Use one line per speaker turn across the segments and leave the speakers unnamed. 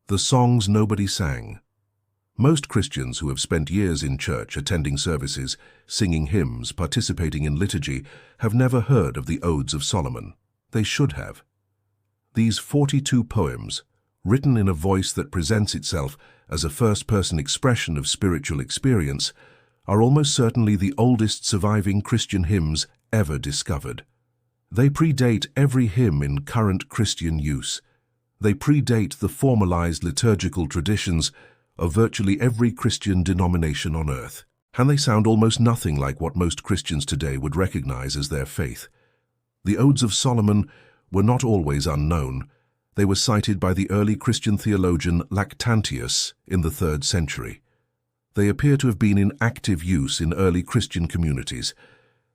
The songs nobody sang. Most Christians who have spent years in church attending services, singing hymns, participating in liturgy, have never heard of the Odes of Solomon. They should have. These 42 poems, written in a voice that presents itself as a first-person expression of spiritual experience, are almost certainly the oldest surviving Christian hymns ever discovered. They predate every hymn in current Christian use. They predate the formalized liturgical traditions of virtually every Christian denomination on earth. And they sound almost nothing like what most Christians today would recognize as their faith. The Odes of Solomon were not always unknown. They were cited by the early Christian theologian Lactantius in the 3rd century. They appear to have been in active use in early Christian communities.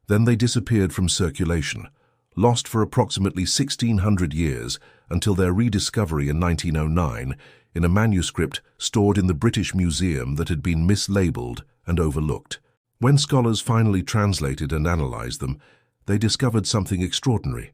Then they disappeared from circulation, lost for approximately 1600 years until their rediscovery in 1909 in a manuscript stored in the British Museum that had been mislabeled and overlooked. When scholars finally translated and analyzed them, they discovered something extraordinary: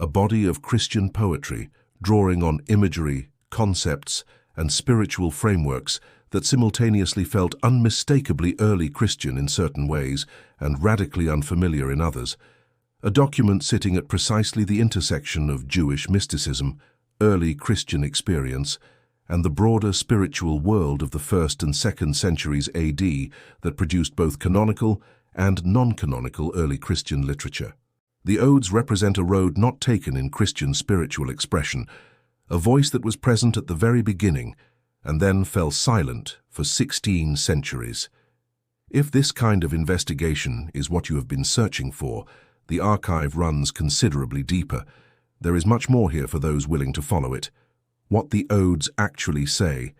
a body of Christian poetry drawing on imagery, concepts, and spiritual frameworks that simultaneously felt unmistakably early Christian in certain ways and radically unfamiliar in others. A document sitting at precisely the intersection of Jewish mysticism, early Christian experience, and the broader spiritual world of the 1st and 2nd centuries AD that produced both canonical and non-canonical early Christian literature. The Odes represent a road not taken in Christian spiritual expression, a voice that was present at the very beginning and then fell silent for 16 centuries. If this kind of investigation is what you have been searching for, the archive runs considerably deeper. There is much more here for those willing to follow it. What the Odes actually say.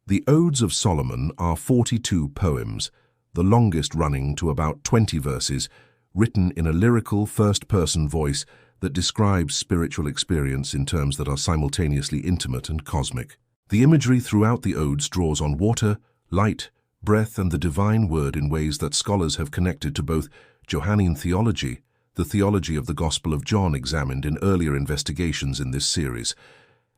The Odes of Solomon are 42 poems, the longest running to about 20 verses, written in a lyrical first-person voice that describes spiritual experience in terms that are simultaneously intimate and cosmic. The imagery throughout the Odes draws on water, light, breath, and the divine word in ways that scholars have connected to both Johannine theology, the theology of the Gospel of John examined in earlier investigations in this series,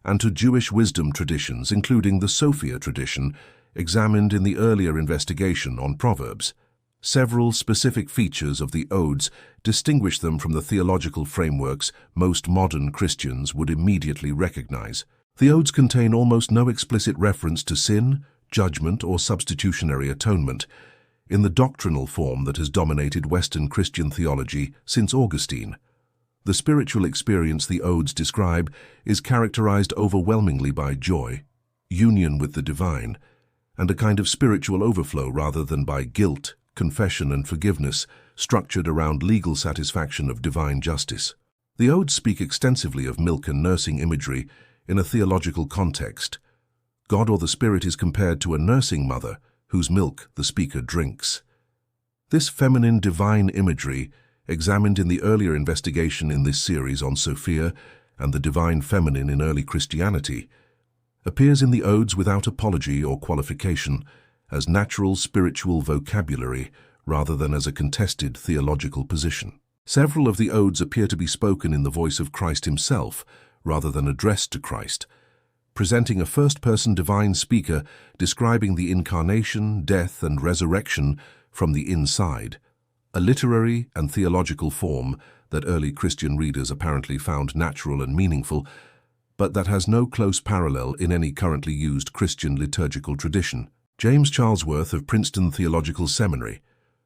and to Jewish wisdom traditions, including the Sophia tradition, examined in the earlier investigation on Proverbs. Several specific features of the Odes distinguish them from the theological frameworks most modern Christians would immediately recognize. The Odes contain almost no explicit reference to sin, judgment, or substitutionary atonement, in the doctrinal form that has dominated Western Christian theology since Augustine. The spiritual experience the Odes describe is characterized overwhelmingly by joy, union with the divine, and a kind of spiritual overflow rather than by guilt, confession, and forgiveness structured around legal satisfaction of divine justice. The Odes speak extensively of milk and nursing imagery in a theological context. God or the Spirit is compared to a nursing mother whose milk the speaker drinks. This feminine divine imagery, examined in the earlier investigation in this series on Sophia and the divine feminine in early Christianity, appears in the Odes without apology or qualification, as natural spiritual vocabulary rather than as a contested theological position. Several of the Odes appear to be spoken in the voice of Christ himself rather than addressed to Christ, presenting a first-person divine speaker describing the incarnation, death, and resurrection from the inside, a literary and theological form that early Christian readers apparently found natural and meaningful, but that has no close parallel in any currently used Christian liturgical tradition. James Charlesworth of Princeton Theological Seminary,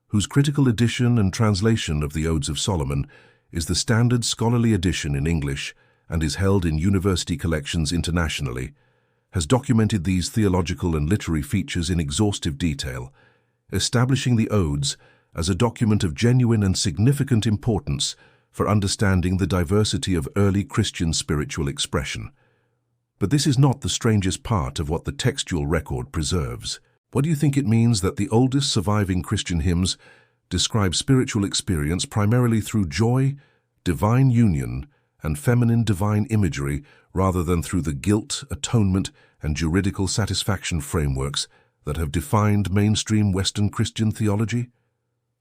whose critical edition and translation of the Odes of Solomon is the standard scholarly edition in English and is held in university collections internationally, has documented these theological and literary features in exhaustive detail, establishing the Odes as a document of genuine and significant importance for understanding the diversity of early Christian spiritual expression. But this is not the strangest part of what the textual record preserves. What do you think it means that the oldest surviving Christian hymns describe spiritual experience primarily through joy, divine union, and feminine divine imagery rather than through the guilt, atonement, and juridical satisfaction frameworks that have defined mainstream Western Christian theology?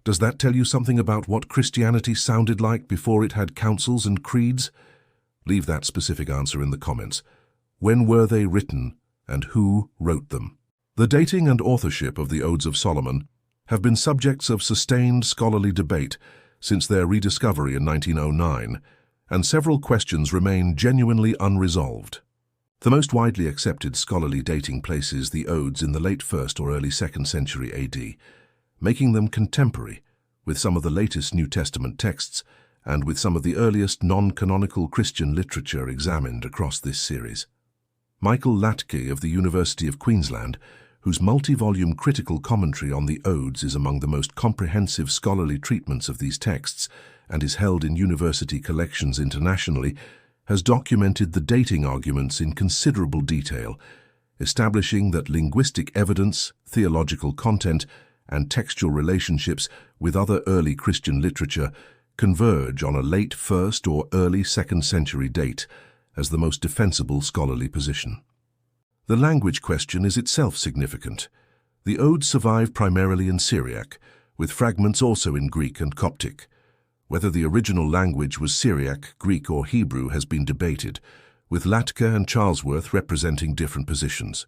Does that tell you something about what Christianity sounded like before it had councils and creeds? Leave that specific answer in the comments. When were they written, and who wrote them? The dating and authorship of the Odes of Solomon have been subjects of sustained scholarly debate since their rediscovery in 1909, and several questions remain genuinely unresolved. The most widely accepted scholarly dating places the Odes in the late 1st or early 2nd century AD, making them contemporary with some of the latest New Testament texts and with some of the earliest non-canonical Christian literature examined across this series. Michael Latke of the University of Queensland, whose multi-volume critical commentary on the Odes is among the most comprehensive scholarly treatments of these texts and is held in university collections internationally, has documented the dating arguments in considerable detail, establishing that linguistic evidence, theological content, and textual relationships with other early Christian literature converge on a late 1st or early 2nd century date as the most defensible scholarly position. The language question is itself significant. The Odes survive primarily in Syriac, with fragments also in Greek and Coptic. Whether the original language was Syriac, Greek, or Hebrew has been debated, with Latke and Charlesworth representing different positions.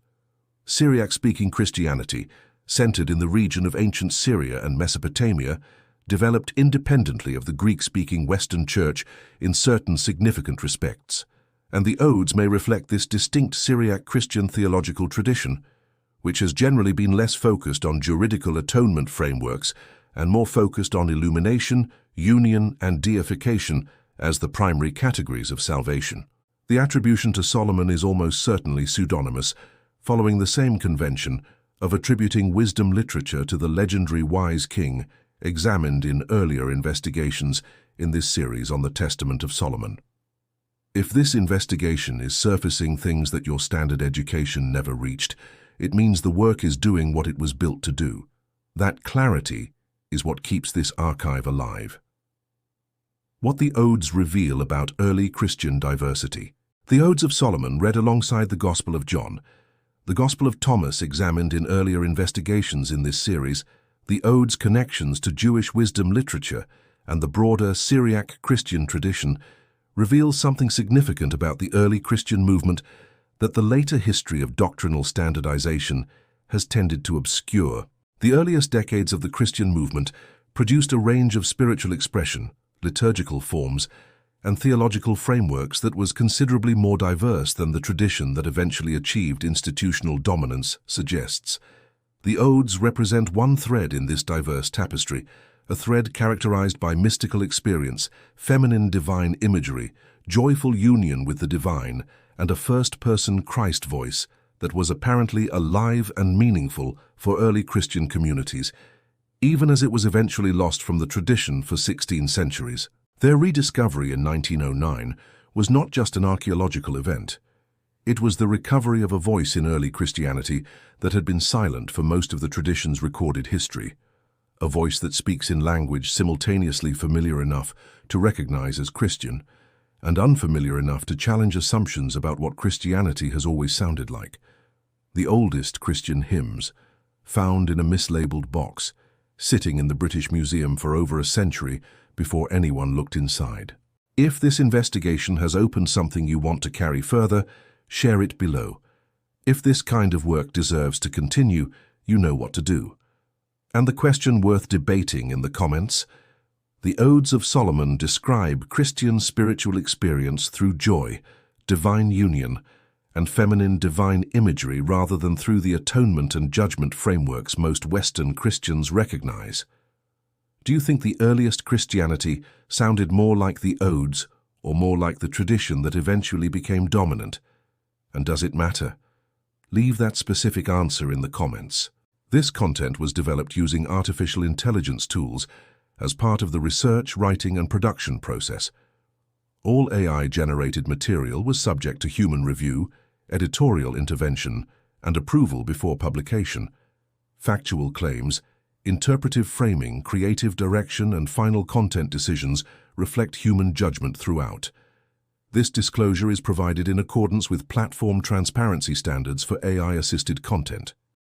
Syriac-speaking Christianity, centered in the region of ancient Syria and Mesopotamia, developed independently of the Greek-speaking Western Church in certain significant respects, and the Odes may reflect this distinct Syriac Christian theological tradition, which has generally been less focused on juridical atonement frameworks and more focused on illumination, union, and deification as the primary categories of salvation. The attribution to Solomon is almost certainly pseudonymous, following the same convention of attributing wisdom literature to the legendary wise king examined in earlier investigations in this series on the Testament of Solomon. If this investigation is surfacing things that your standard education never reached, it means the work is doing what it was built to do. That clarity is what keeps this archive alive. What the Odes reveal about early Christian diversity. The Odes of Solomon read alongside the Gospel of John, the Gospel of Thomas examined in earlier investigations in this series, the Odes' connections to Jewish wisdom literature and the broader Syriac Christian tradition reveals something significant about the early Christian movement that the later history of doctrinal standardization has tended to obscure. The earliest decades of the Christian movement produced a range of spiritual expression, liturgical forms, and theological frameworks that was considerably more diverse than the tradition that eventually achieved institutional dominance suggests. The Odes represent one thread in this diverse tapestry, a thread characterized by mystical experience, feminine divine imagery, joyful union with the divine, and a first-person Christ voice that was apparently alive and meaningful for early Christian communities, even as it was eventually lost from the tradition for 16 centuries. Their rediscovery in 1909 was not just an archaeological event. It was the recovery of a voice in early Christianity that had been silent for most of the tradition's recorded history, a voice that speaks in language simultaneously familiar enough to recognize as Christian and unfamiliar enough to challenge assumptions about what Christianity has always sounded like. The oldest Christian hymns, found in a mislabeled box, sitting in the British Museum for over a century before anyone looked inside. If this investigation has opened something you want to carry further, share it below. If this kind of work deserves to continue, you know what to do. And the question worth debating in the comments: the Odes of Solomon describe Christian spiritual experience through joy, divine union, and feminine divine imagery rather than through the atonement and judgment frameworks most Western Christians recognize. Do you think the earliest Christianity sounded more like the Odes or more like the tradition that eventually became dominant? And does it matter? Leave that specific answer in the comments. This content was developed using artificial intelligence tools as part of the research, writing, and production process. All AI-generated material was subject to human review, editorial intervention, and approval before publication. Factual claims, interpretive framing, creative direction, and final content decisions reflect human judgment throughout. This disclosure is provided in accordance with platform transparency standards for AI-assisted content.